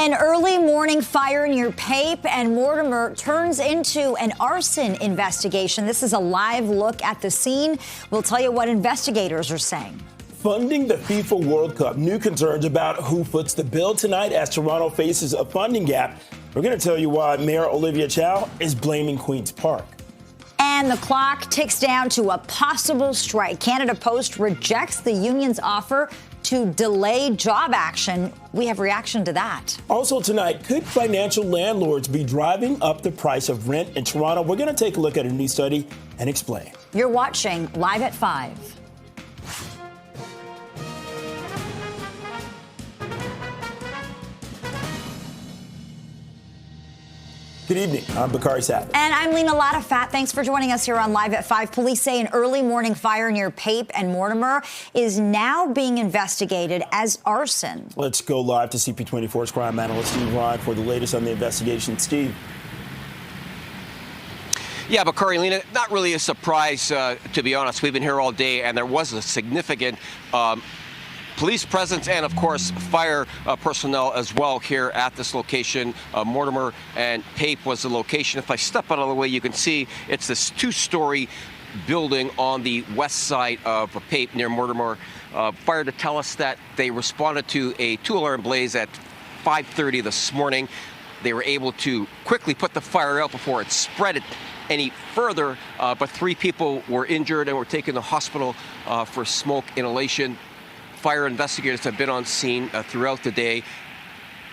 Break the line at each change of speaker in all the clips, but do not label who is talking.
An early morning fire near Pape and Mortimer turns into an arson investigation. This is a live look at the scene. We'll tell you what investigators are saying.
Funding the FIFA World Cup. New concerns about who foots the bill tonight as Toronto faces a funding gap. We're going to tell you why Mayor Olivia Chow is blaming Queen's Park.
And the clock ticks down to a possible strike. Canada Post rejects the union's offer to delay job action. We have reaction to that.
Also tonight, could financial landlords be driving up the price of rent in Toronto? We're going to take a look at a new study and explain.
You're watching Live at 5.
Good evening. I'm Bakari Savage.
And I'm Lena Latafat. Thanks for joining us here on Live at 5. Police say an early morning fire near Pape and Mortimer is now being investigated as arson.
Let's go live to CP24's crime analyst Steve Ryan for the latest on the investigation. Steve.
Yeah, Bakari, Lena, not really a surprise, to be honest. We've been here all day, and there was a significant police presence and, of course, fire personnel as well here at this location. Mortimer and Pape was the location. If I step out of the way, you can see it's this two-story building on the west side of Pape near Mortimer. Fire to tell us that they responded to a two-alarm blaze at 5:30 this morning. They were able to quickly put the fire out before it spread any further, but 3 people were injured and were taken to the hospital for smoke inhalation. Fire investigators have been on scene throughout the day,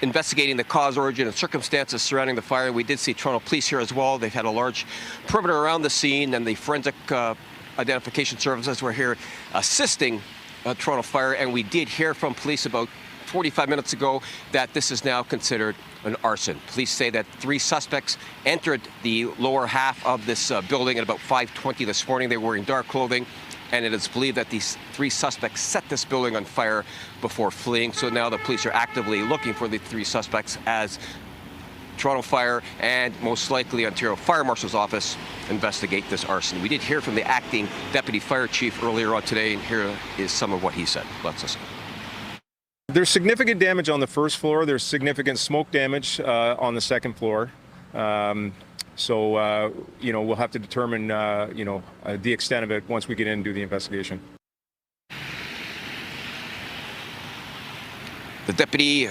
investigating the cause, origin, and circumstances surrounding the fire. We did see Toronto Police here as well. They've had a large perimeter around the scene, and the forensic identification services were here assisting Toronto Fire. And we did hear from police about 45 minutes ago that this is now considered an arson. Police say that 3 suspects entered the lower half of this building at about 5:20 this morning. They were wearing dark clothing. And it is believed that these 3 suspects set this building on fire before fleeing. So now the police are actively looking for the 3 suspects as Toronto Fire and most likely Ontario Fire Marshal's office investigate this arson. We did hear from the acting deputy fire chief earlier on today, and here is some of what he said. Let's listen.
There's significant damage on the first floor. There's significant smoke damage on the second floor. So, we'll have to determine, the extent of it once we get in and do the investigation.
The deputy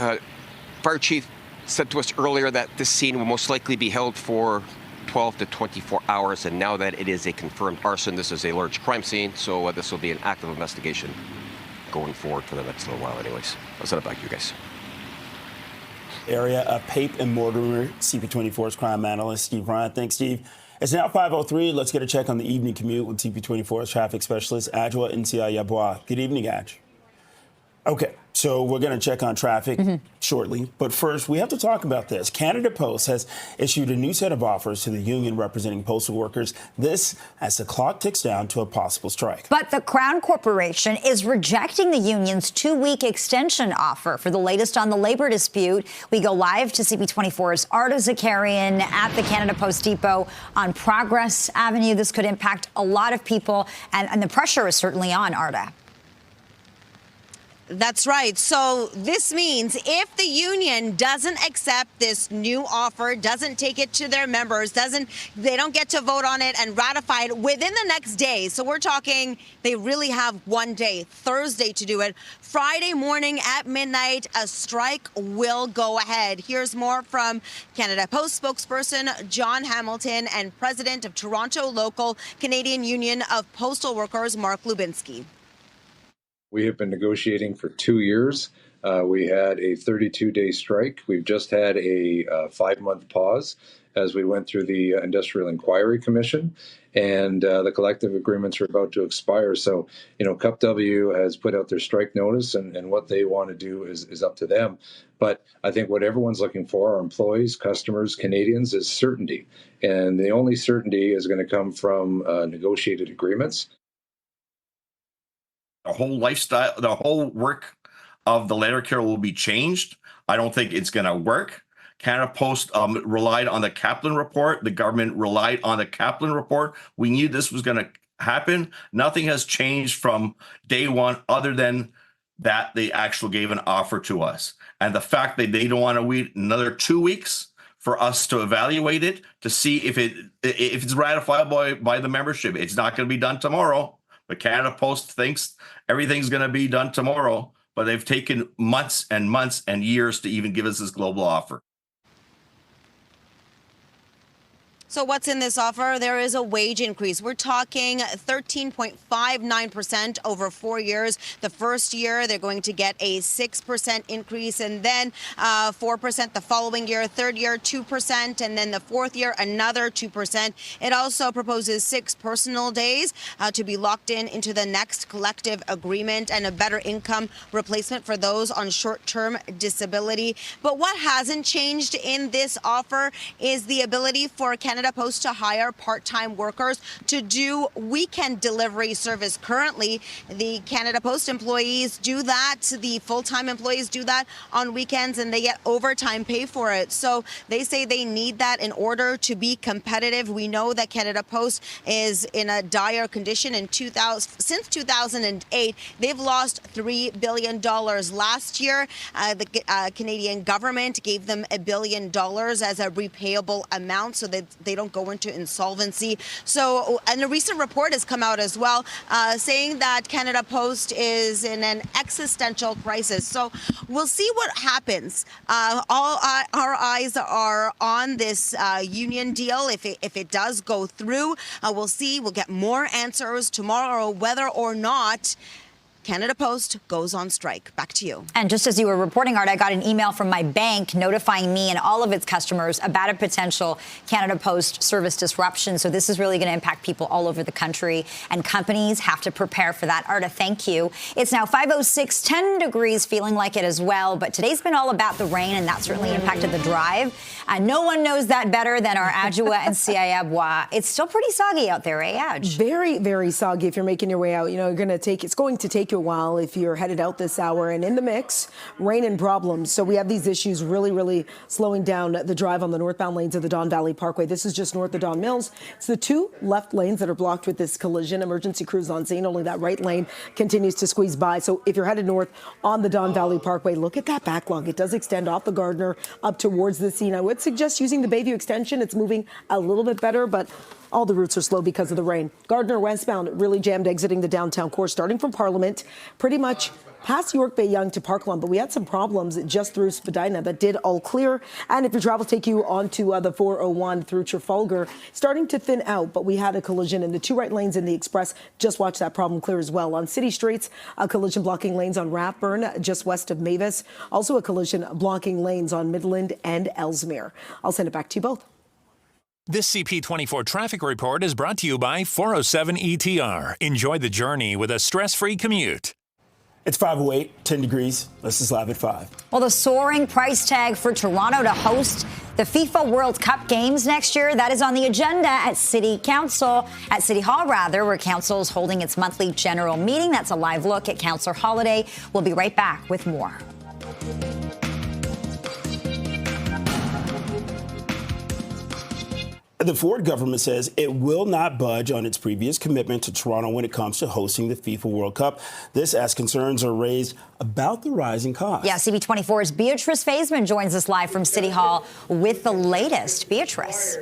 fire chief said to us earlier that this scene will most likely be held for 12 to 24 hours. And now that it is a confirmed arson, this is a large crime scene. So this will be an active investigation going forward for the next little while anyways. I'll send it back to you guys.
Area of Pape and Mortimer, CP24's crime analyst Steve Ryan. Thanks, Steve. It's now 5:03. Let's get a check on the evening commute with CP24's traffic specialist Adjoa Nsia-Yabois. Good evening, Adj. Okay, so we're going to check on traffic shortly. But first, we have to talk about this. Canada Post has issued a new set of offers to the union representing postal workers. This as the clock ticks down to a possible strike.
But the Crown Corporation is rejecting the union's 2-week extension offer. For the latest on the labor dispute, we go live to CP24's Arda Zakarian at the Canada Post Depot on Progress Avenue. This could impact a lot of people, and the pressure is certainly on, Arda.
That's right. So this means if the union doesn't accept this new offer, doesn't take it to their members, they don't get to vote on it and ratify it within the next day. So we're talking they really have one day, Thursday, to do it. Friday morning at midnight, a strike will go ahead. Here's more from Canada Post spokesperson John Hamilton and president of Toronto Local Canadian Union of Postal Workers, Mark Lubinsky.
We have been negotiating for 2 years. We had a 32-day strike. We've just had a 5-month pause as we went through the Industrial Inquiry Commission, and the collective agreements are about to expire. So, CUPW has put out their strike notice, and what they want to do is up to them. But I think what everyone's looking for, our employees, customers, Canadians, is certainty. And the only certainty is going to come from negotiated agreements.
The whole lifestyle, the whole work of the letter carrier will be changed. I don't think it's going to work. Canada Post relied on the Kaplan report. The government relied on the Kaplan report. We knew this was going to happen. Nothing has changed from day one other than that they actually gave an offer to us. And the fact that they don't want to wait another 2 weeks for us to evaluate it, to see if it's ratifiable by the membership. It's not going to be done tomorrow, but Canada Post thinks everything's going to be done tomorrow, but they've taken months and months and years to even give us this global offer.
So what's in this offer? There is a wage increase. We're talking 13.59% over 4 years. The first year, they're going to get a 6% increase, and then 4% the following year. Third year, 2%, and then the fourth year, another 2%. It also proposes 6 personal days to be locked into the next collective agreement, and a better income replacement for those on short-term disability. But what hasn't changed in this offer is the ability for Canada Post to hire part-time workers to do weekend delivery service. Currently, the Canada Post employees do that. The full-time employees do that on weekends, and they get overtime pay for it. So they say they need that in order to be competitive. We know that Canada Post is in a dire condition. Since 2008, they've lost $3 billion. Last year, the Canadian government gave them $1 billion as a repayable amount so that they don't go into insolvency. So, and a recent report has come out as well, saying that Canada Post is in an existential crisis. So we'll see what happens. All our eyes are on this union deal. If it does go through, we'll see. We'll get more answers tomorrow, whether or not Canada Post goes on strike. Back to you.
And just as you were reporting, Art, I got an email from my bank notifying me and all of its customers about a potential Canada Post service disruption. So this is really going to impact people all over the country, and companies have to prepare for that. Arta, thank you. It's now 5:06, 10 degrees, feeling like it as well. But today's been all about the rain, and that certainly impacted the drive. No one knows that better than our Adjoa and Siayabois. It's still pretty soggy out there, eh, Adj?
Very, very soggy if you're making your way out. You know, it's going to take you a while if you're headed out this hour. And in the mix, rain and problems. So we have these issues really slowing down the drive on the northbound lanes of the Don Valley Parkway. This is just north of Don Mills. It's the 2 left lanes that are blocked with this collision. Emergency crews on scene. Only that right lane continues to squeeze by. So if you're headed north on the Don Valley Parkway, look at that backlog. It does extend off the Gardner up towards the scene. I would suggest using the Bayview extension. It's moving a little bit better, but all the routes are slow because of the rain. Gardner westbound really jammed exiting the downtown core, starting from Parliament, pretty much past York Bay Yonge to Parkland. But we had some problems just through Spadina that did all clear. And if your travels take you onto the 401 through Trafalgar, starting to thin out. But we had a collision in the 2 right lanes in the Express. Just watch that problem clear as well. On city streets, a collision blocking lanes on Rathburn, just west of Mavis. Also a collision blocking lanes on Midland and Ellesmere. I'll send it back to you both.
This CP24 traffic report is brought to you by 407 ETR. Enjoy the journey with a stress-free commute.
It's 5:08, 10 degrees. This is Live at 5.
Well, the soaring price tag for Toronto to host the FIFA World Cup games next year, that is on the agenda at City Hall, where Council is holding its monthly general meeting. That's a live look at Councillor Holiday. We'll be right back with more.
The Ford government says it will not budge on its previous commitment to Toronto when it comes to hosting the FIFA World Cup. This as concerns are raised about the rising costs.
Yeah, CP24's Beatrice Faisman joins us live from City Hall with the latest. Beatrice.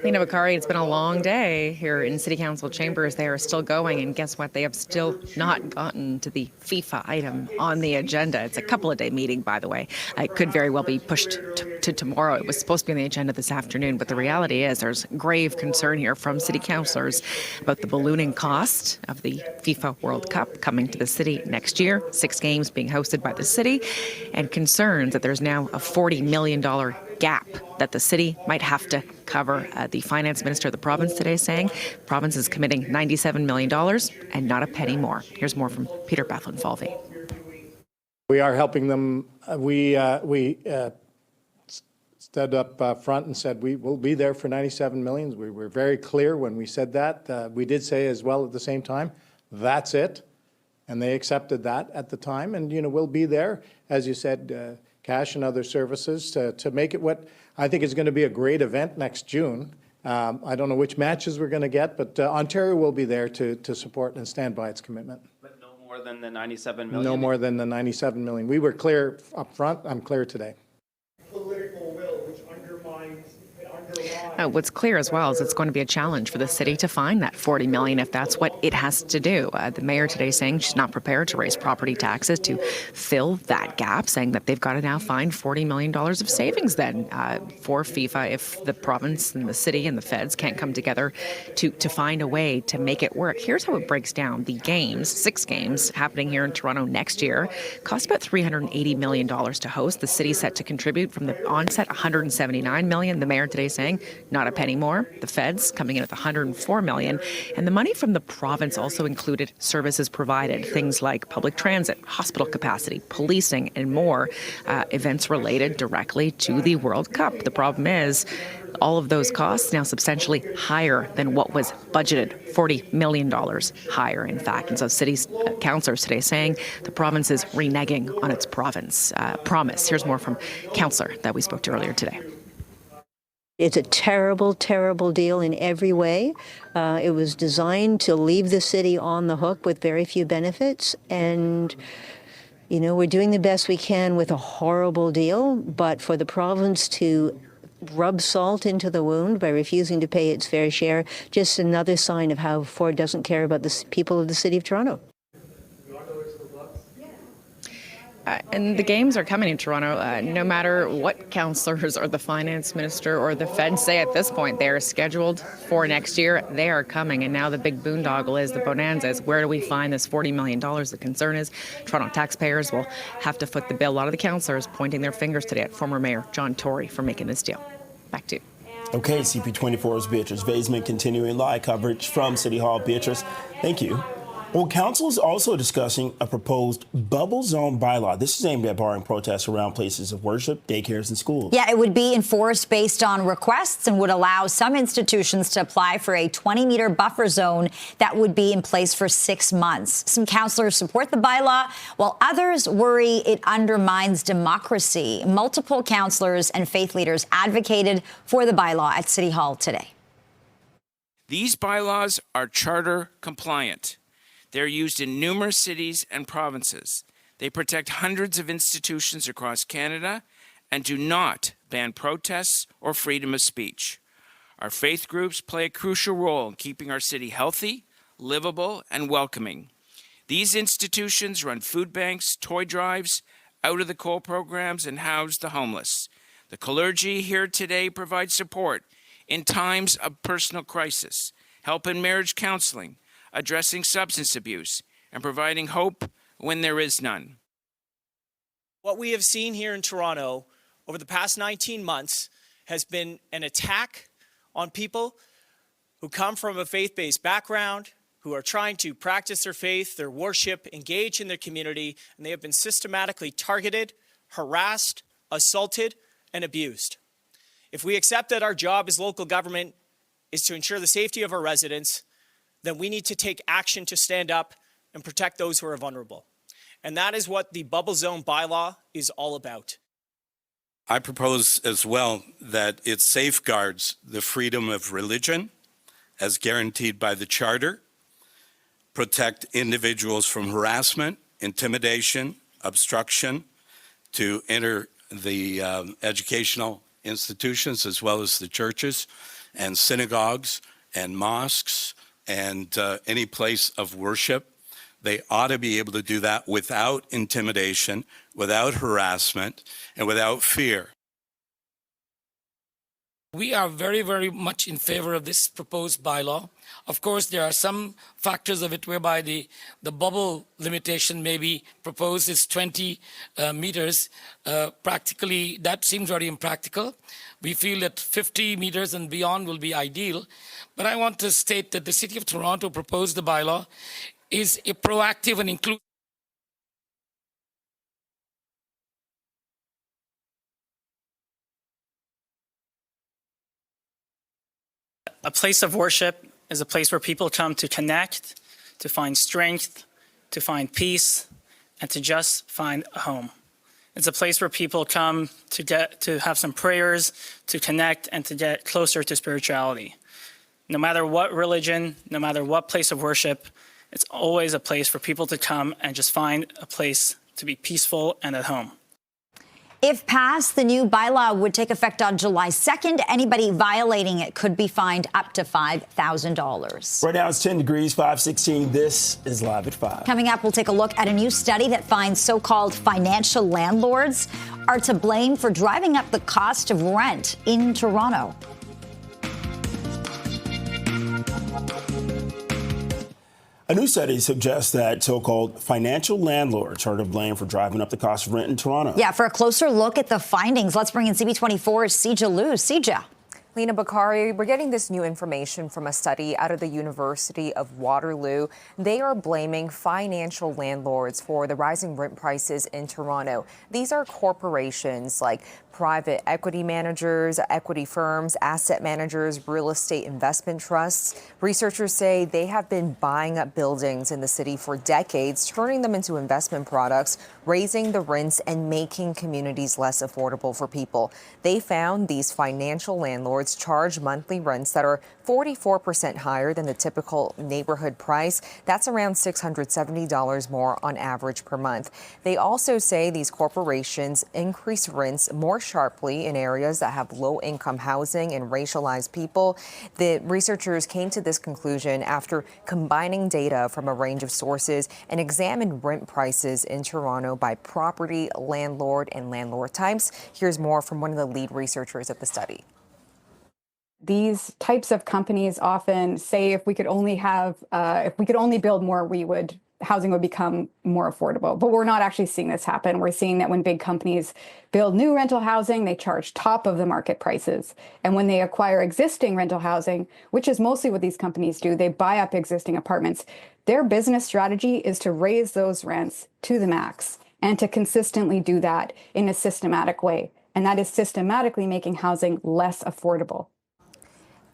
Lena Bakari, it's been a long day here in City Council chambers. They are still going, and guess what? They have still not gotten to the FIFA item on the agenda. It's a couple of day meeting, by the way. It could very well be pushed to tomorrow. It was supposed to be on the agenda this afternoon, but the reality is there's grave concern here from city councillors about the ballooning cost of the FIFA World Cup coming to the city next year, 6 games being hosted by the city, and concerns that there's now a $40 million gap that the city might have to cover. The finance minister of the province today saying the province is committing $97 million and not a penny more. Here's more from Peter Bethlen-Falvey.
We are helping them. We stood up front and said we will be there for $97 million. We were very clear when we said that. We did say as well at the same time, that's it. And they accepted that at the time. And, you know, we'll be there, as you said, cash and other services to make it what I think is going to be a great event next June. I don't know which matches we're going to get, but Ontario will be there to support and stand by its commitment.
But no more more than the 97 million?
No more than the 97 million. We were clear up front. I'm clear today.
Political will, which undermines.
What's clear as well is it's going to be a challenge for the city to find that $40 million if that's what it has to do. The mayor today saying she's not prepared to raise property taxes to fill that gap, saying that they've got to now find $40 million of savings then for FIFA if the province and the city and the feds can't come together to find a way to make it work. Here's how it breaks down. The games, 6 games happening here in Toronto next year, cost about $380 million to host. The city's set to contribute from the onset $179 million. The mayor today saying not a penny more. The feds coming in at $104 million. And the money from the province also included services provided, things like public transit, hospital capacity, policing, and more, events related directly to the World Cup. The problem is all of those costs now substantially higher than what was budgeted, $40 million higher, in fact. And so city's councillors today saying the province is reneging on its promise. Here's more from councillor that we spoke to earlier today.
It's a terrible, terrible deal in every way. It was designed to leave the city on the hook with very few benefits. And, you know, we're doing the best we can with a horrible deal. But for the province to rub salt into the wound by refusing to pay its fair share, just another sign of how Ford doesn't care about the people of the city of Toronto.
And the games are coming in Toronto, no matter what councillors or the finance minister or the Fed say at this point. They are scheduled for next year. They are coming. And now the big boondoggle is, the bonanza is, where do we find this $40 million? The concern is Toronto taxpayers will have to foot the bill. A lot of the councillors pointing their fingers today at former Mayor John Tory for making this deal. Back to you.
Okay, CP24's Beatrice Vaisman continuing live coverage from City Hall. Beatrice, thank you. Well, council is also discussing a proposed bubble zone bylaw. This is aimed at barring protests around places of worship, daycares, and schools.
Yeah, it would be enforced based on requests and would allow some institutions to apply for a 20-meter buffer zone that would be in place for 6 months. Some councillors support the bylaw, while others worry it undermines democracy. Multiple councillors and faith leaders advocated for the bylaw at City Hall today.
These bylaws are charter compliant. They're used in numerous cities and provinces. They protect hundreds of institutions across Canada and do not ban protests or freedom of speech. Our faith groups play a crucial role in keeping our city healthy, livable, and welcoming. These institutions run food banks, toy drives, out of the coal programs, and house the homeless. The clergy here today provide support in times of personal crisis, help in marriage counseling, addressing substance abuse, and providing hope when there is none.
What we have seen here in Toronto over the past 19 months has been an attack on people who come from a faith-based background, who are trying to practice their faith, their worship, engage in their community, and they have been systematically targeted, harassed, assaulted, and abused. If we accept that our job as local government is to ensure the safety of our residents, then we need to take action to stand up and protect those who are vulnerable. And that is what the bubble zone bylaw is all about.
I propose as well that it safeguards the freedom of religion as guaranteed by the Charter, protect individuals from harassment, intimidation, obstruction to enter the educational institutions as well as the churches and synagogues and mosques and any place of worship. They ought to be able to do that without intimidation, without harassment, and without fear.
We are very, very much in favor of this proposed bylaw. Of course, there are some factors of it whereby the bubble limitation may be proposed is 20 meters. Practically, that seems very impractical. We feel that 50 meters and beyond will be ideal. But I want to state that the City of Toronto proposed the bylaw is a proactive and inclusive.
A place of worship is a place where people come to connect, to find strength, to find peace, and to just find a home. It's a place where people come to have some prayers, to connect, and to get closer to spirituality. No matter what religion, no matter what place of worship, It's always a place for people to come and just find a place to be peaceful and at home.
If passed, the new bylaw would take effect on July 2nd. Anybody violating it could be fined up to $5,000.
Right now it's 10 degrees, 5:16. This is Live at 5.
Coming up, we'll take a look at a new study that finds so-called financial landlords are to blame for driving up the cost of rent in Toronto.
A new study suggests that so-called financial landlords are to blame for driving up the cost of rent in Toronto.
Yeah, for a closer look at the findings, let's bring in CP24's Sija Liu. Sija.
Lena Bakari, we're getting this new information from a study out of the University of Waterloo. They are blaming financial landlords for the rising rent prices in Toronto. These are corporations like private equity managers, equity firms, asset managers, real estate investment trusts. Researchers say they have been buying up buildings in the city for decades, turning them into investment products, raising the rents and making communities less affordable for people. They found these financial landlords charge monthly rents that are 44% higher than the typical neighborhood price. That's around $670 more on average per month. They also say these corporations increase rents more sharply in areas that have low-income housing and racialized people. The researchers came to this conclusion after combining data from a range of sources and examined rent prices in Toronto by property, landlord, and landlord types. Here's more from one of the lead researchers of the study.
These types of companies often say if we could only build more, housing would become more affordable. But we're not actually seeing this happen. We're seeing that when big companies build new rental housing, they charge top of the market prices. And when they acquire existing rental housing, which is mostly what these companies do, they buy up existing apartments. Their business strategy is to raise those rents to the max and to consistently do that in a systematic way. And that is systematically making housing less affordable.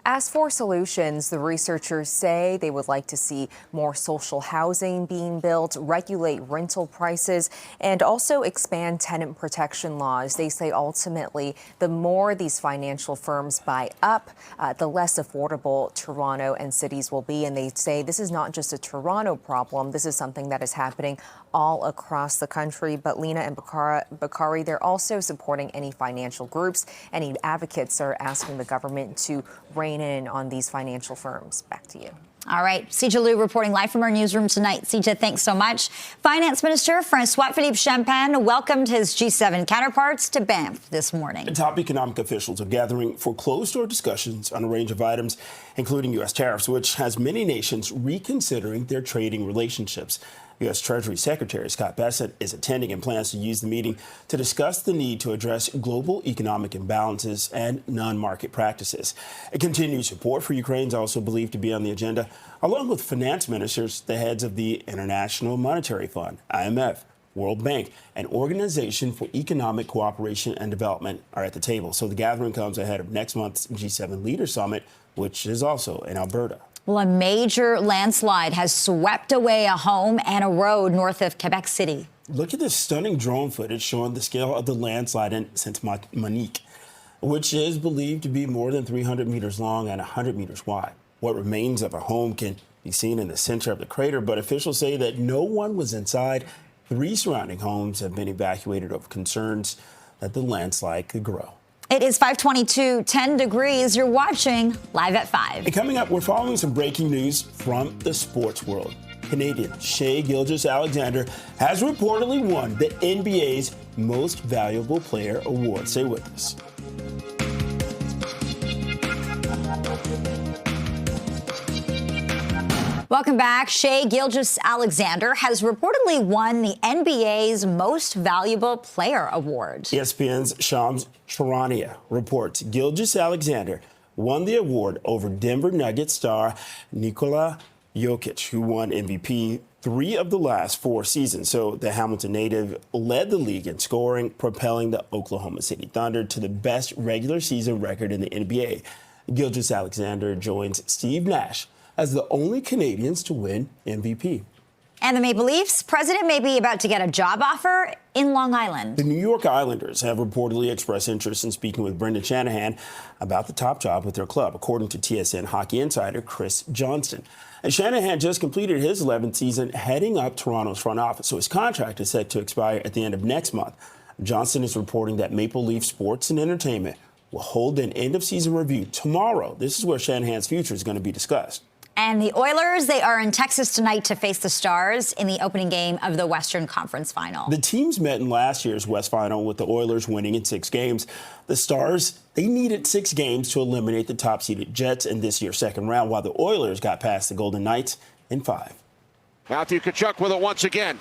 As for solutions, the researchers say they would like to see more social housing being built, regulate rental prices, and also expand tenant protection laws. They say ultimately, the more these financial firms buy up, the less affordable Toronto and cities will be. And they say this is not just a Toronto problem. This is something that is happening all across the country. But Lena and Bakari, they're also supporting any financial groups. Any advocates are asking the government to rein in on these financial firms. Back to you.
All right. Sija Liu reporting live from our newsroom tonight. Sija, thanks so much. Finance Minister François-Philippe Champagne welcomed his G7 counterparts to Banff this morning.
Top economic officials are gathering for closed-door discussions on a range of items, including U.S. tariffs, which has many nations reconsidering their trading relationships. U.S. Treasury Secretary Scott Bessent is attending and plans to use the meeting to discuss the need to address global economic imbalances and non-market practices. A continued support for Ukraine is also believed to be on the agenda, along with finance ministers. The heads of the International Monetary Fund, IMF, World Bank, and Organization for Economic Cooperation and Development are at the table. So the gathering comes ahead of next month's G7 Leaders Summit, which is also in Alberta.
Well, a major landslide has swept away a home and a road north of Quebec City.
Look at this stunning drone footage showing the scale of the landslide in Saint-Monique, which is believed to be more than 300 meters long and 100 meters wide. What remains of a home can be seen in the center of the crater, but officials say that no one was inside. 3 surrounding homes have been evacuated over concerns that the landslide could grow.
It is 5:22, 10 degrees. You're watching Live at 5.
And coming up, we're following some breaking news from the sports world. Canadian Shai Gilgeous-Alexander has reportedly won the NBA's Most Valuable Player award. Stay with us.
Welcome back. Shai Gilgeous-Alexander has reportedly won the NBA's Most Valuable Player award.
ESPN's Shams Charania reports Gilgeous-Alexander won the award over Denver Nuggets star Nikola Jokic, who won MVP 3 of the last 4 seasons. So the Hamilton native led the league in scoring, propelling the Oklahoma City Thunder to the best regular season record in the NBA. Gilgeous-Alexander joins Steve Nash as the only Canadians to win MVP.
And the Maple Leafs president may be about to get a job offer in Long Island.
The New York Islanders have reportedly expressed interest in speaking with Brendan Shanahan about the top job with their club, according to TSN hockey insider Chris Johnston. And Shanahan just completed his 11th season heading up Toronto's front office, so his contract is set to expire at the end of next month. Johnston is reporting that Maple Leaf Sports and Entertainment will hold an end-of-season review tomorrow. This is where Shanahan's future is going to be discussed.
And the Oilers, they are in Texas tonight to face the Stars in the opening game of the Western Conference Final.
The teams met in last year's West Final with the Oilers winning in 6 games. The Stars, they needed 6 games to eliminate the top-seeded Jets in this year's second round, while the Oilers got past the Golden Knights in 5.
Matthew Tkachuk with it once again.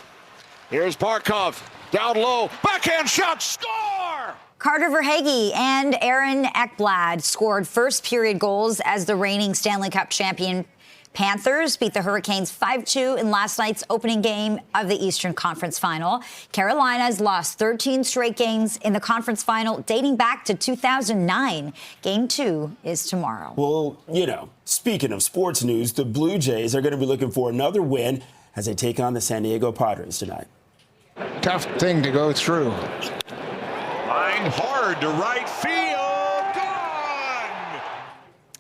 Here's Barkov, down low, backhand shot, score!
Carter Verhaeghe and Aaron Ekblad scored first-period goals as the reigning Stanley Cup champion Panthers beat the Hurricanes 5-2 in last night's opening game of the Eastern Conference Final. Carolina's lost 13 straight games in the conference final dating back to 2009. Game 2 is tomorrow.
Well, speaking of sports news, the Blue Jays are going to be looking for another win as they take on the San Diego Padres tonight.
Tough thing to go through.
Line hard to right field.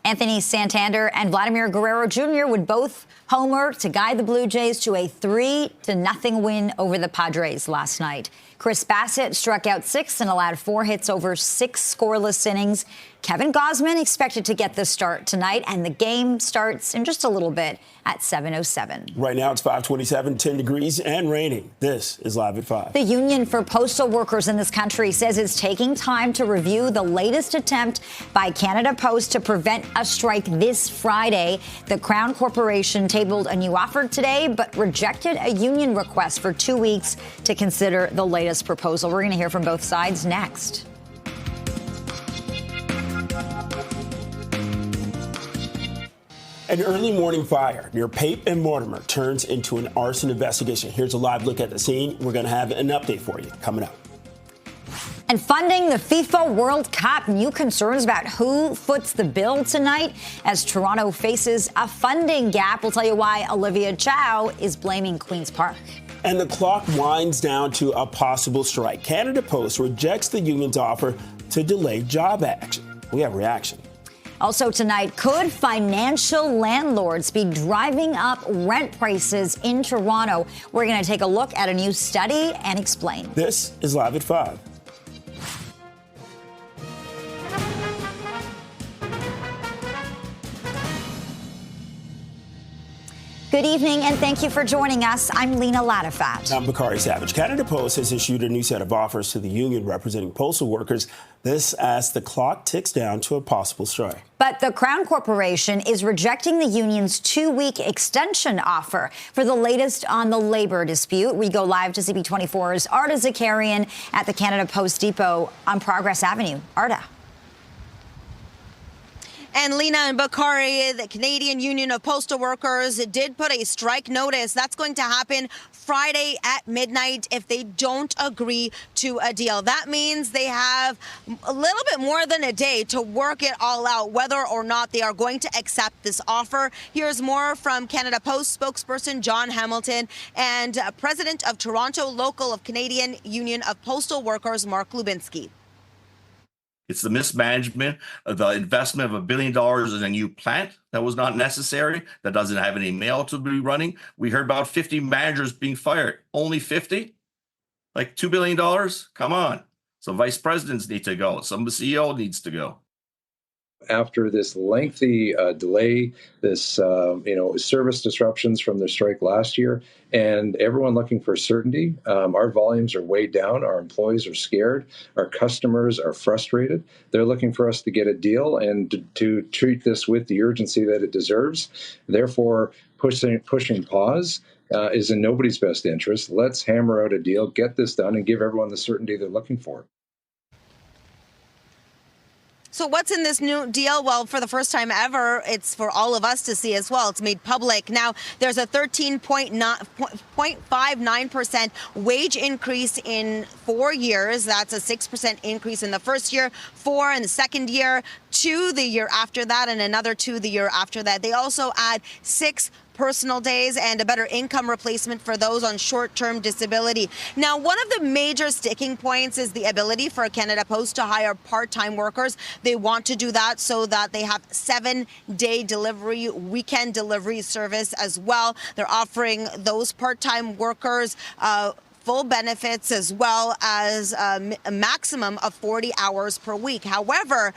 Anthony Santander and Vladimir Guerrero Jr. would both homer to guide the Blue Jays to a 3-0 win over the Padres last night. Chris Bassett struck out 6 and allowed 4 hits over 6 scoreless innings. Kevin Gausman expected to get the start tonight, and the game starts in just a little bit at 7:07.
Right now it's 5:27, 10 degrees and raining. This is Live at 5.
The Union for Postal Workers in this country says it's taking time to review the latest attempt by Canada Post to prevent a strike this Friday. The Crown Corporation tabled a new offer today, but rejected a union request for 2 weeks to consider the latest proposal. We're going to hear from both sides next.
An early morning fire near Pape and Mortimer turns into an arson investigation. Here's a live look at the scene. We're going to have an update for you coming up.
And funding the FIFA World Cup. New concerns about who foots the bill tonight as Toronto faces a funding gap. We'll tell you why Olivia Chow is blaming Queen's Park.
And the clock winds down to a possible strike. Canada Post rejects the union's offer to delay job action. We have reaction.
Also tonight, could financial landlords be driving up rent prices in Toronto? We're going to take a look at a new study and explain.
This is Live at 5.
Good evening, and thank you for joining us. I'm Lena Latifat.
I'm Bakari Savage. Canada Post has issued a new set of offers to the union representing postal workers. This as the clock ticks down to a possible strike.
But the Crown Corporation is rejecting the union's 2-week extension offer for the latest on the labor dispute. We go live to CP24's Arda Zakarian at the Canada Post Depot on Progress Avenue. Arda.
And Lena and Bakari, the Canadian Union of Postal Workers, did put a strike notice. That's going to happen Friday at midnight if they don't agree to a deal. That means they have a little bit more than a day to work it all out, whether or not they are going to accept this offer. Here's more from Canada Post spokesperson John Hamilton and President of Toronto Local of Canadian Union of Postal Workers, Mark Lubinsky.
It's the mismanagement of the investment of $1 billion in a new plant that was not necessary, that doesn't have any mail to be running. We heard about 50 managers being fired. Only 50? Like $2 billion? Come on. Some vice presidents need to go. Some CEO needs to go.
After this lengthy delay, this service disruptions from the strike last year, and everyone looking for certainty, our volumes are way down. Our employees are scared. Our customers are frustrated. They're looking for us to get a deal and to treat this with the urgency that it deserves. Therefore, pushing pause is in nobody's best interest. Let's hammer out a deal, get this done, and give everyone the certainty they're looking for.
So what's in this new deal? Well, for the first time ever, it's for all of us to see as well. It's made public. Now, there's a 13.59% wage increase in 4 years. That's a 6% increase in the first year, 4 in the second year, 2 the year after that, and another 2 the year after that. They also add 6 personal days and a better income replacement for those on short-term disability. Now, one of the major sticking points is the ability for Canada Post to hire part-time workers. They want to do that so that they have 7-day delivery, weekend delivery service as well. They're offering those part-time workers full benefits as well as a maximum of 40 hours per week. However,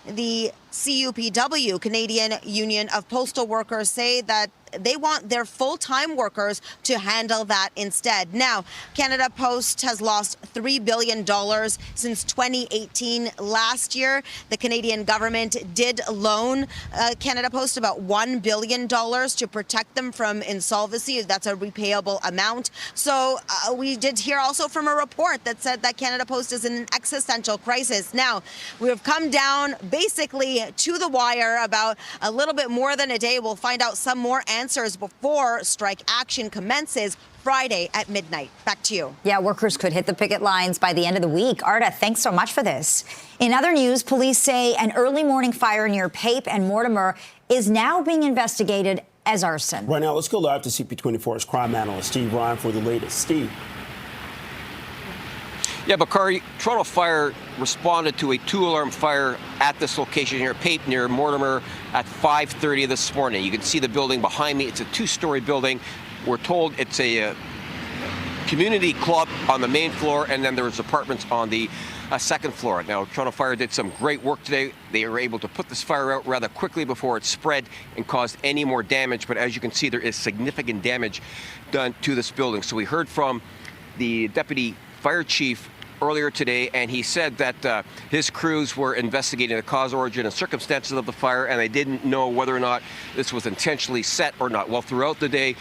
the CUPW, Canadian Union of Postal Workers, say that they want their full-time workers to handle that instead. Now, Canada Post has lost $3 billion since 2018. Last year, the Canadian government did loan Canada Post about $1 billion to protect them from insolvency. That's a repayable amount. So we did hear also from a report that said that Canada Post is in an existential crisis. Now, we have come down basically to the wire about a little bit more than a day. We'll find out some more answers before strike action commences Friday at midnight. Back to you.
Yeah, workers could hit the picket lines by the end of the week. Arda, thanks so much for this. In other news, police say an early morning fire near Pape and Mortimer is now being investigated as arson.
Right now, let's go live to CP24's crime analyst Steve Ryan for the latest. Steve.
Yeah, Bakari, Toronto Fire responded to a 2-alarm fire at this location here, Pape near Mortimer, at 5:30 this morning. You can see the building behind me. It's a 2-story building. We're told it's a community club on the main floor, and then there's apartments on the second floor. Now, Toronto Fire did some great work today. They were able to put this fire out rather quickly before it spread and caused any more damage. But as you can see, there is significant damage done to this building. So we heard from the deputy fire chief earlier today, and he said that his crews were investigating the cause, origin, and circumstances of the fire, and they didn't know whether or not this was intentionally set or not. Well, throughout the day,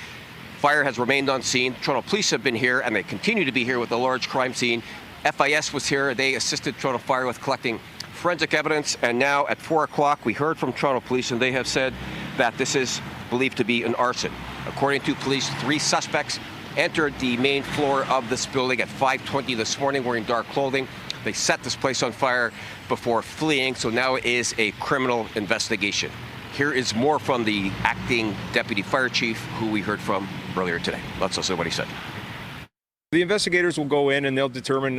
fire has remained on scene. Toronto Police have been here, and they continue to be here with a large crime scene. FIS was here. They assisted Toronto Fire with collecting forensic evidence, and now at 4 o'clock, we heard from Toronto Police, and they have said that this is believed to be an arson. According to police, 3 suspects entered the main floor of this building at 5:20 this morning wearing dark clothing. They set this place on fire before fleeing, so now it is a criminal investigation. Here is more from the acting deputy fire chief, who we heard from earlier today. Let's listen to what he said.
The investigators will go in and they'll determine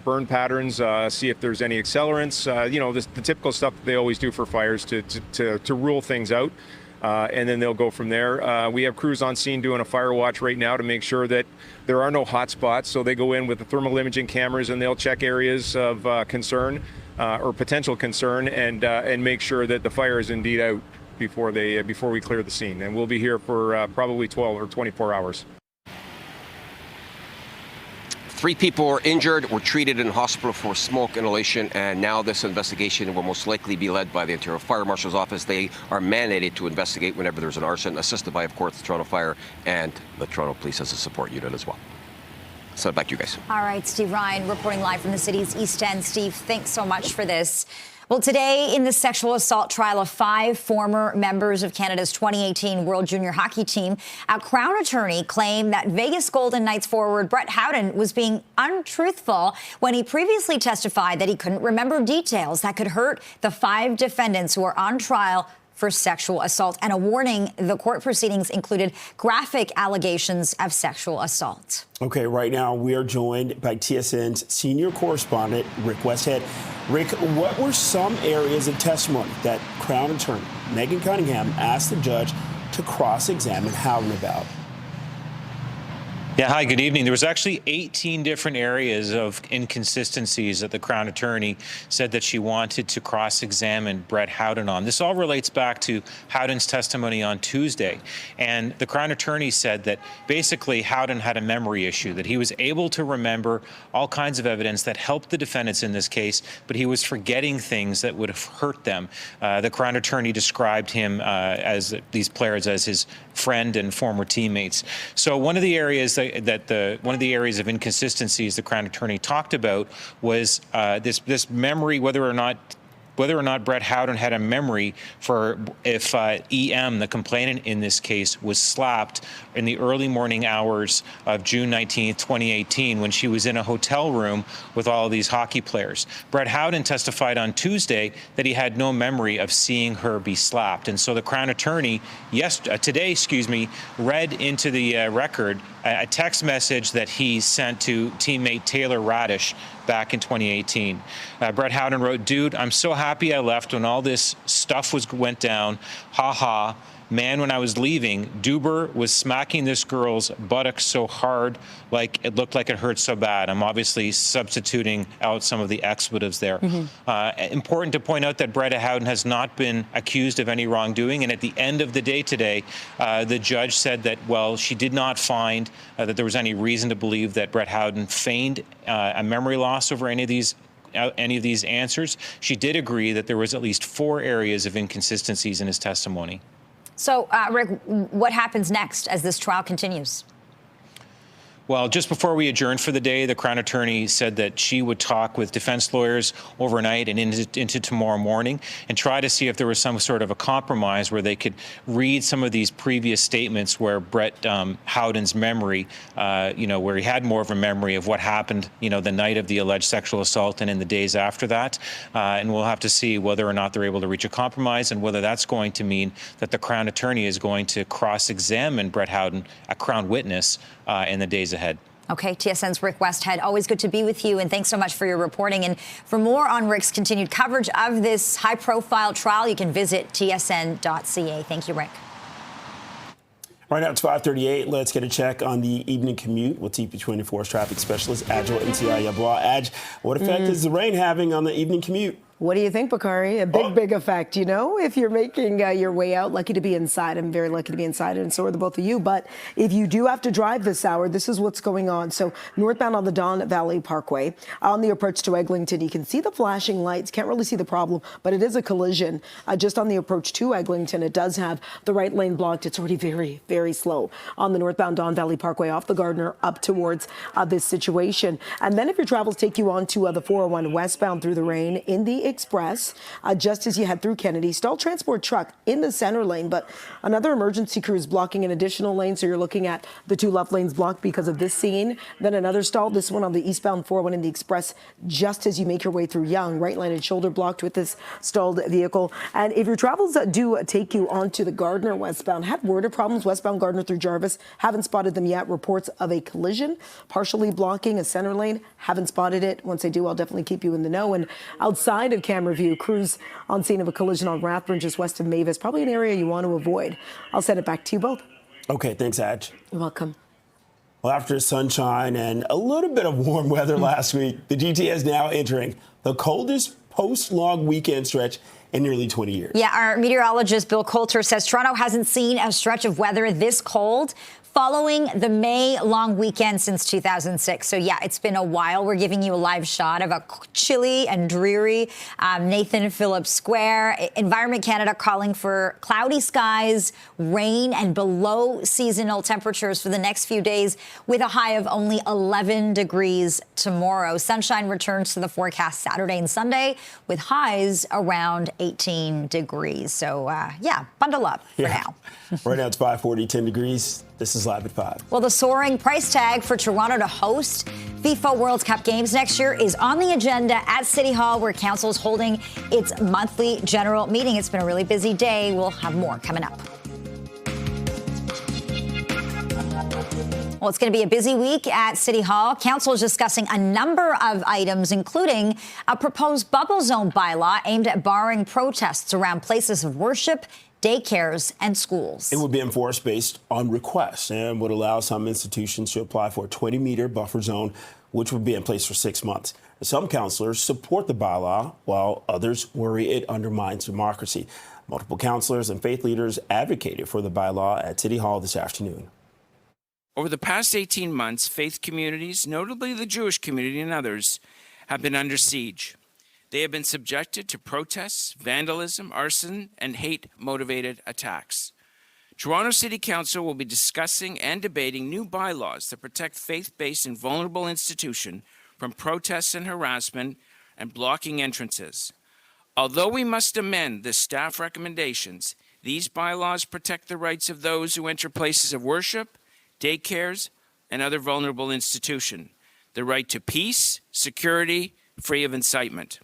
burn patterns, see if there's any accelerants, the typical stuff that they always do for fires to rule things out. And then they'll go from there. We have crews on scene doing a fire watch right now to make sure that there are no hot spots. So they go in with the thermal imaging cameras and they'll check areas of concern or potential concern and make sure that the fire is indeed out before we clear the scene. And we'll be here for probably 12 or 24 hours.
3 people were injured, were treated in hospital for smoke inhalation, and now this investigation will most likely be led by the Ontario Fire Marshal's Office. They are mandated to investigate whenever there's an arson, assisted by, of course, the Toronto Fire and the Toronto Police as a support unit as well. So back to you guys.
All right, Steve Ryan reporting live from the city's East End. Steve, thanks so much for this. Well, today in the sexual assault trial of 5 former members of Canada's 2018 World Junior Hockey team, a Crown attorney claimed that Vegas Golden Knights forward Brett Howden was being untruthful when he previously testified that he couldn't remember details that could hurt the 5 defendants who are on trial for sexual assault. And a warning, the court proceedings included graphic allegations of sexual assault.
Okay, right now we are joined by TSN's senior correspondent, Rick Westhead. Rick, what were some areas of testimony that Crown attorney Megan Cunningham asked the judge to cross-examine Howden about?
Yeah, hi, good evening. There was actually 18 different areas of inconsistencies that the Crown attorney said that she wanted to cross-examine Brett Howden on. This all relates back to Howden's testimony on Tuesday. And the Crown attorney said that basically Howden had a memory issue, that he was able to remember all kinds of evidence that helped the defendants in this case, but he was forgetting things that would have hurt them. The Crown attorney described him as these players as his friend and former teammates. So one of the areas one of the areas of inconsistencies the Crown attorney talked about was this memory, whether or not whether or not Brett Howden had a memory for if EM, the complainant in this case, was slapped in the early morning hours of June 19th, 2018, when she was in a hotel room with all of these hockey players. Brett Howden testified on Tuesday that he had no memory of seeing her be slapped. And so the Crown Attorney today, read into the record a text message that he sent to teammate Taylor Radish back in 2018. Brett Howden wrote, "Dude, I'm so happy I left when all this stuff went down. Ha ha. Man, when I was leaving, Duber was smacking this girl's buttocks so hard, like it looked like it hurt so bad." I'm obviously substituting out some of the expletives there. Important to point out that Brett Howden has not been accused of any wrongdoing. And at the end of the day today, the judge said that, well, she did not find that there was any reason to believe that Brett Howden feigned a memory loss over any of these answers. She did agree that there was at least 4 areas of inconsistencies in his testimony.
So, Rick, what happens next as this trial continues?
Well, just before we adjourned for the day, the Crown Attorney said that she would talk with defense lawyers overnight and into tomorrow morning and try to see if there was some sort of a compromise where they could read some of these previous statements where Brett Howden's memory, where he had more of a memory of what happened, the night of the alleged sexual assault and in the days after that. And we'll have to see whether or not they're able to reach a compromise and whether that's going to mean that the Crown Attorney is going to cross-examine Brett Howden, a Crown witness, in the days ahead.
Okay, TSN's Rick Westhead, always good to be with you, and thanks so much for your reporting. And for more on Rick's continued coverage of this high-profile trial, you can visit tsn.ca. Thank you, Rick.
Right now it's 5:38. Let's get a check on the evening commute with CP24's traffic specialist, Adjoa Yabwa. Adj, what effect is the rain having on the evening commute?
What do you think, Bakari? A big effect, if you're making your way out. Lucky to be inside. I'm very lucky to be inside, and so are the both of you. But if you do have to drive this hour, this is what's going on. So northbound on the Don Valley Parkway, on the approach to Eglinton, you can see the flashing lights. Can't really see the problem, but it is a collision. Just on the approach to Eglinton, it does have the right lane blocked. It's already very, very slow on the northbound Don Valley Parkway off the Gardner up towards this situation. And then if your travels take you on to the 401 westbound through the rain in the Express, just as you head through Kennedy, stalled transport truck in the center lane, but another emergency crew is blocking an additional lane, so you're looking at the 2 left lanes blocked because of this scene. Then another stall, this one on the eastbound 401 in the Express, just as you make your way through Yonge, right lane and shoulder blocked with this stalled vehicle. And if your travels do take you onto the Gardner westbound, had word of problems westbound Gardner through Jarvis, haven't spotted them yet. Reports of a collision partially blocking a center lane, haven't spotted it. Once I do, I'll definitely keep you in the know. And outside of camera view, crews on scene of a collision on Rathburn just west of Mavis, probably an area you want to avoid. I'll send it back to you both.
Okay, thanks, Adj.
You're welcome.
Well, after sunshine and a little bit of warm weather last week, the GTA is now entering the coldest post-long weekend stretch in nearly 20 years.
Yeah, our meteorologist Bill Coulter says Toronto hasn't seen a stretch of weather this cold following the May long weekend since 2006. So, yeah, it's been a while. We're giving you a live shot of a chilly and dreary Nathan Phillips Square. Environment Canada calling for cloudy skies, rain, and below seasonal temperatures for the next few days with a high of only 11 degrees tomorrow. Sunshine returns to the forecast Saturday and Sunday with highs around 18 degrees. So, yeah, bundle up for now.
Right now it's 5:40, 10 degrees. This is Live at 5.
Well, the soaring price tag for Toronto to host FIFA World Cup games next year is on the agenda at City Hall, where Council is holding its monthly general meeting. It's been a really busy day. We'll have more coming up. Well, it's going to be a busy week at City Hall. Council is discussing a number of items, including a proposed bubble zone bylaw aimed at barring protests around places of worship, daycares, and schools.
It would be enforced based on requests and would allow some institutions to apply for a 20-meter buffer zone, which would be in place for 6 months. Some councillors support the bylaw, while others worry it undermines democracy. Multiple councillors and faith leaders advocated for the bylaw at City Hall this afternoon.
Over the past 18 months, faith communities, notably the Jewish community and others, have been under siege. They have been subjected to protests, vandalism, arson, and hate-motivated attacks. Toronto City Council will be discussing and debating new bylaws that protect faith-based and vulnerable institutions from protests and harassment and blocking entrances. Although we must amend the staff recommendations, these bylaws protect the rights of those who enter places of worship, daycares, and other vulnerable institutions. The right to peace, security, free of incitement.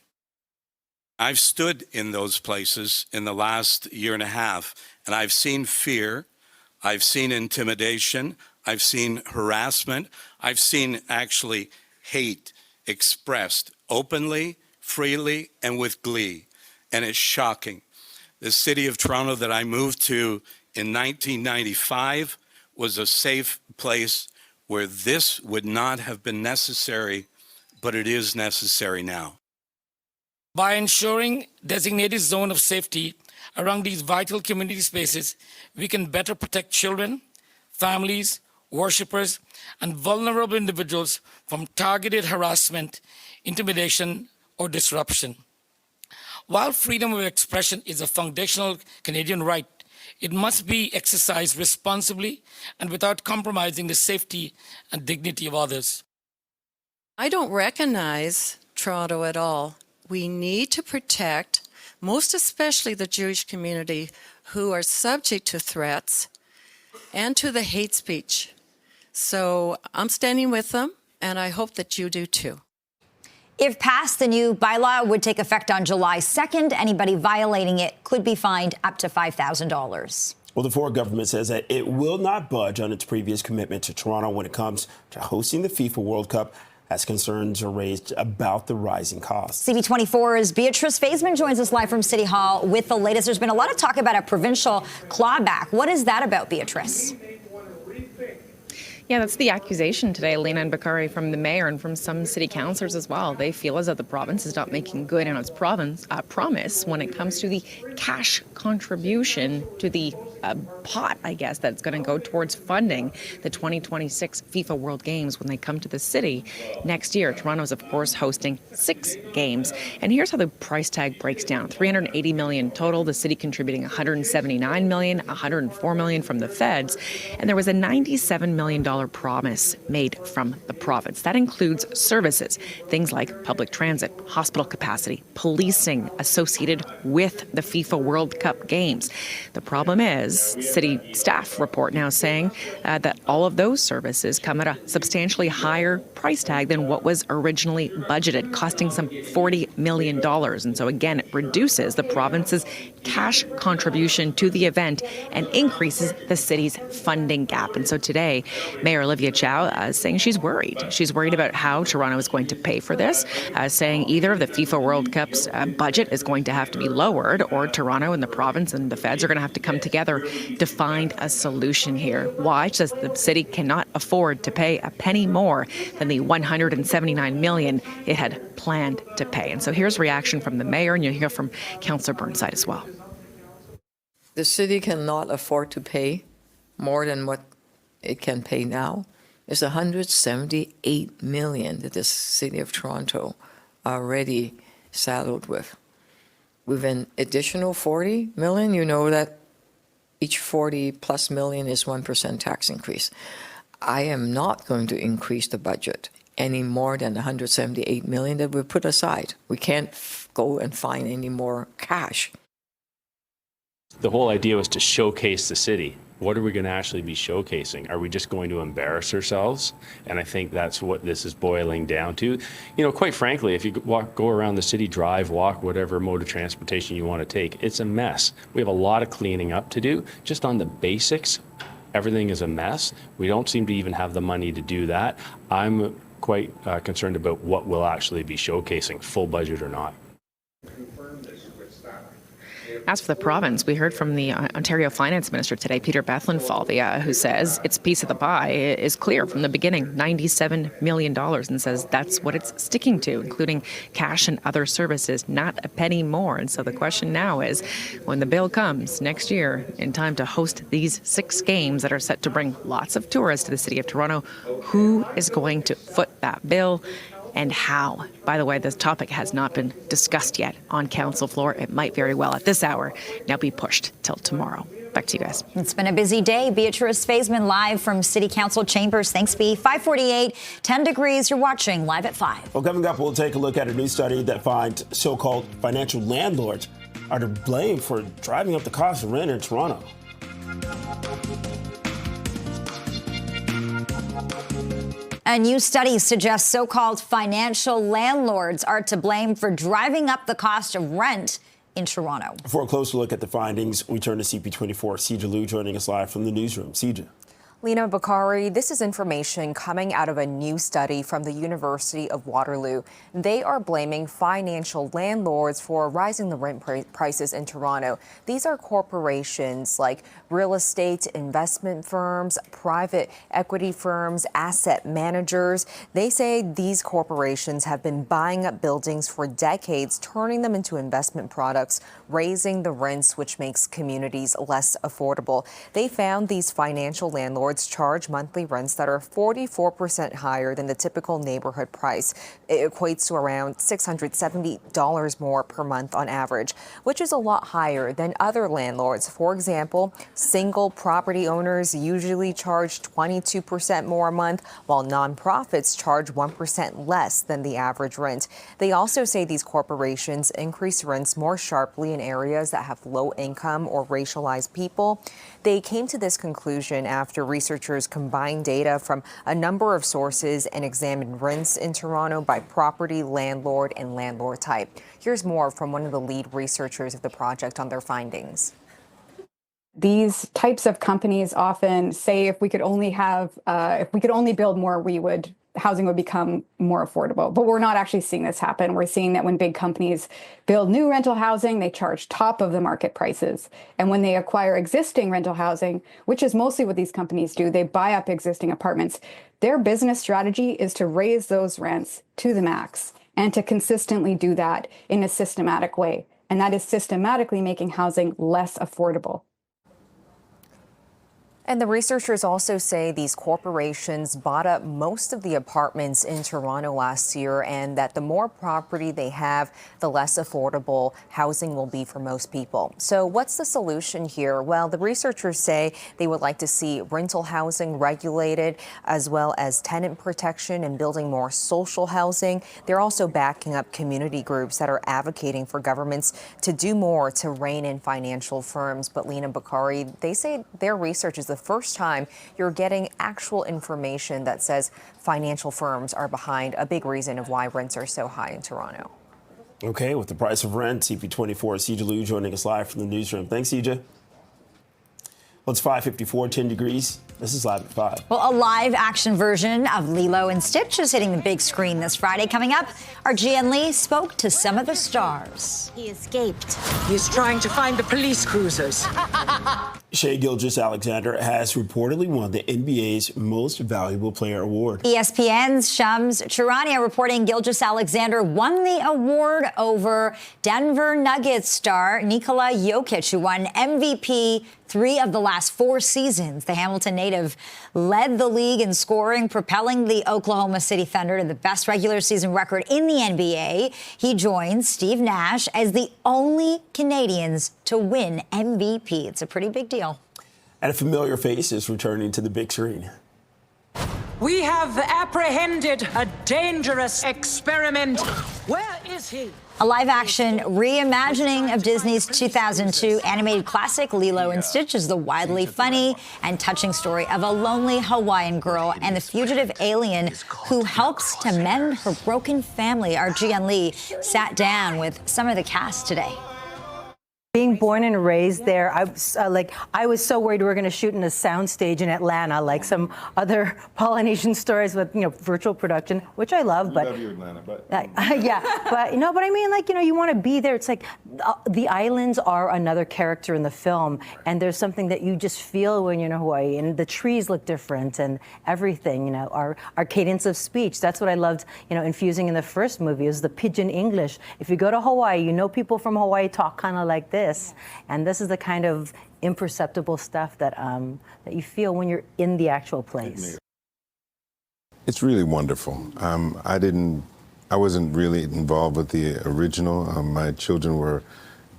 I've stood in those places in the last year and a half, and I've seen fear, I've seen intimidation, I've seen harassment, I've seen actually hate expressed openly, freely, and with glee. And it's shocking. The city of Toronto that I moved to in 1995 was a safe place where this would not have been necessary, but it is necessary now.
By ensuring designated zone of safety around these vital community spaces, we can better protect children, families, worshippers, and vulnerable individuals from targeted harassment, intimidation, or disruption. While freedom of expression is a foundational Canadian right, it must be exercised responsibly and without compromising the safety and dignity of others.
I don't recognize Toronto at all. We need to protect, most especially the Jewish community who are subject to threats and to the hate speech. So I'm standing with them, and I hope that you do too.
If passed, the new bylaw would take effect on July 2nd. Anybody violating it could be fined up to $5,000.
Well, the Ford government says that it will not budge on its previous commitment to Toronto when it comes to hosting the FIFA World Cup, as concerns are raised about the rising costs.
CP24's Beatrice Faisman joins us live from City Hall with the latest. There's been a lot of talk about a provincial clawback. What is that about, Beatrice?
Yeah, that's the accusation today, Lena and Bakari, from the mayor and from some city councillors as well. They feel as though the province is not making good on its promise when it comes to the cash contribution to the pot, I guess, that's going to go towards funding the 2026 FIFA World Games when they come to the city next year. Toronto's, of course, hosting 6 games. And here's how the price tag breaks down. $380 million total, the city contributing $179 million, $104 million from the feds. And there was a $97 million promise made from the province. That includes services, things like public transit, hospital capacity, policing associated with the FIFA World Cup games. The problem is, city staff report now saying that all of those services come at a substantially higher price tag than what was originally budgeted, costing some $40 million. And so again, it reduces the province's cash contribution to the event and increases the city's funding gap. And so today, Mayor Olivia Chow is saying she's worried. She's worried about how Toronto is going to pay for this, saying either of the FIFA World Cup's budget is going to have to be lowered, or Toronto and the province and the feds are going to have to come together to find a solution here. Why? She says the city cannot afford to pay a penny more than the $179 million it had planned to pay. And so here's reaction from the mayor, and you'll hear from Councillor Burnside as well.
The city cannot afford to pay more than what it can pay now. It's $178 million that the city of Toronto already saddled with. With an additional $40 million, you know that each 40 plus million is 1% tax increase. I am not going to increase the budget any more than the $178 million that we put aside. We can't go and find any more cash.
The whole idea was to showcase the city. What are we going to actually be showcasing? Are we just going to embarrass ourselves? And I think that's what this is boiling down to. You know, quite frankly, if you go around the city, drive, walk, whatever mode of transportation you want to take, it's a mess. We have a lot of cleaning up to do. Just on the basics, everything is a mess. We don't seem to even have the money to do that. I'm quite concerned about what we'll actually be showcasing, full budget or not.
As for the province, we heard from the Ontario Finance Minister today, Peter Bethlenfalvy, who says its piece of the pie is clear from the beginning, $97 million, and says that's what it's sticking to, including cash and other services, not a penny more. And so the question now is, when the bill comes next year, in time to host these 6 games that are set to bring lots of tourists to the city of Toronto, who is going to foot that bill? And how? By the way, this topic has not been discussed yet on council floor. It might very well at this hour now be pushed till tomorrow. Back to you guys.
It's been a busy day. Beatrice Faisman live from City Council chambers. Thanks, B. 548, 10 degrees. You're watching Live at 5.
Well, coming up, we'll take a look at a new study that finds so-called financial landlords are to blame for driving up the cost of rent in Toronto.
A new study suggests so-called financial landlords are to blame for driving up the cost of rent in Toronto.
For a closer look at the findings, we turn to CP24. Sija Liu joining us live from the newsroom. Sija.
Lena Bakari, this is information coming out of a new study from the University of Waterloo. They are blaming financial landlords for rising the rent prices in Toronto. These are corporations like real estate investment firms, private equity firms, asset managers. They say these corporations have been buying up buildings for decades, turning them into investment products, raising the rents, which makes communities less affordable. They found these financial landlords charge monthly rents that are 44% higher than the typical neighborhood price. It equates to around $670 more per month on average, which is a lot higher than other landlords. For example, single property owners usually charge 22% more a month, while nonprofits charge 1% less than the average rent. They also say these corporations increase rents more sharply in areas that have low income or racialized people. They came to this conclusion after researchers combined data from a number of sources and examined rents in Toronto by property, landlord, and landlord type. Here's more from one of the lead researchers of the project on their findings.
These types of companies often say if we could only build more, housing would become more affordable. But we're not actually seeing this happen. We're seeing that when big companies build new rental housing, they charge top of the market prices. And when they acquire existing rental housing, which is mostly what these companies do, they buy up existing apartments. Their business strategy is to raise those rents to the max and to consistently do that in a systematic way. And that is systematically making housing less affordable.
And the researchers also say these corporations bought up most of the apartments in Toronto last year, and that the more property they have, the less affordable housing will be for most people. So what's the solution here? Well, the researchers say they would like to see rental housing regulated, as well as tenant protection and building more social housing. They're also backing up community groups that are advocating for governments to do more to rein in financial firms. But Lena Bakari, they say their research is the first time you're getting actual information that says financial firms are behind a big reason of why rents are so high in Toronto.
Okay, with the price of rent, CP24, Sija Liu joining us live from the newsroom. Thanks, Sija. Well, it's 5:54, 10 degrees. This is Live at 5.
Well, a live-action version of Lilo and Stitch is hitting the big screen this Friday. Coming up, our Jian Lee spoke to some of the stars.
He escaped. He's trying to find the police cruisers.
Shai Gilgeous-Alexander has reportedly won the NBA's Most Valuable Player award.
ESPN's Shams Charania reporting Gilgeous-Alexander won the award over Denver Nuggets star Nikola Jokic, who won MVP 3 of the last 4 seasons. The Hamilton native led the league in scoring, propelling the Oklahoma City Thunder to the best regular season record in the NBA. He joins Steve Nash as the only Canadians to win MVP. It's a pretty big deal.
And a familiar face is returning to the big screen.
We have apprehended a dangerous experiment. Where is he?
A live-action reimagining of Disney's 2002 animated classic Lilo and Stitch is the widely funny and touching story of a lonely Hawaiian girl and the fugitive alien who helps to mend her broken family. Our Jian Lee sat down with some of the cast today.
Being born and raised there, I was so worried we were going to shoot in a soundstage in Atlanta, like some other Polynesian stories with virtual production, which I love. But
love you, Atlanta, but
yeah, but I mean, you want to be there. It's like the islands are another character in the film, and there's something that you just feel when you're in Hawaii, and the trees look different, and everything. Our cadence of speech. That's what I loved. Infusing in the first movie is the pidgin English. If you go to Hawaii, people from Hawaii talk kind of like this. And this is the kind of imperceptible stuff that you feel when you're in the actual place.
It's really wonderful. I wasn't really involved with the original. My children were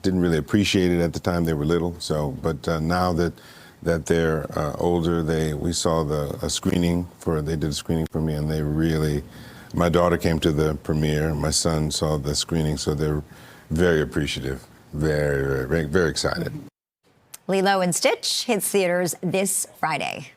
didn't really appreciate it at the time. They were little. So, but now that they're older, we saw a screening they did a screening for me, and they really. My daughter came to the premiere. My son saw the screening, so they're very appreciative, very, very, very excited.
Lilo and Stitch hits theaters this Friday.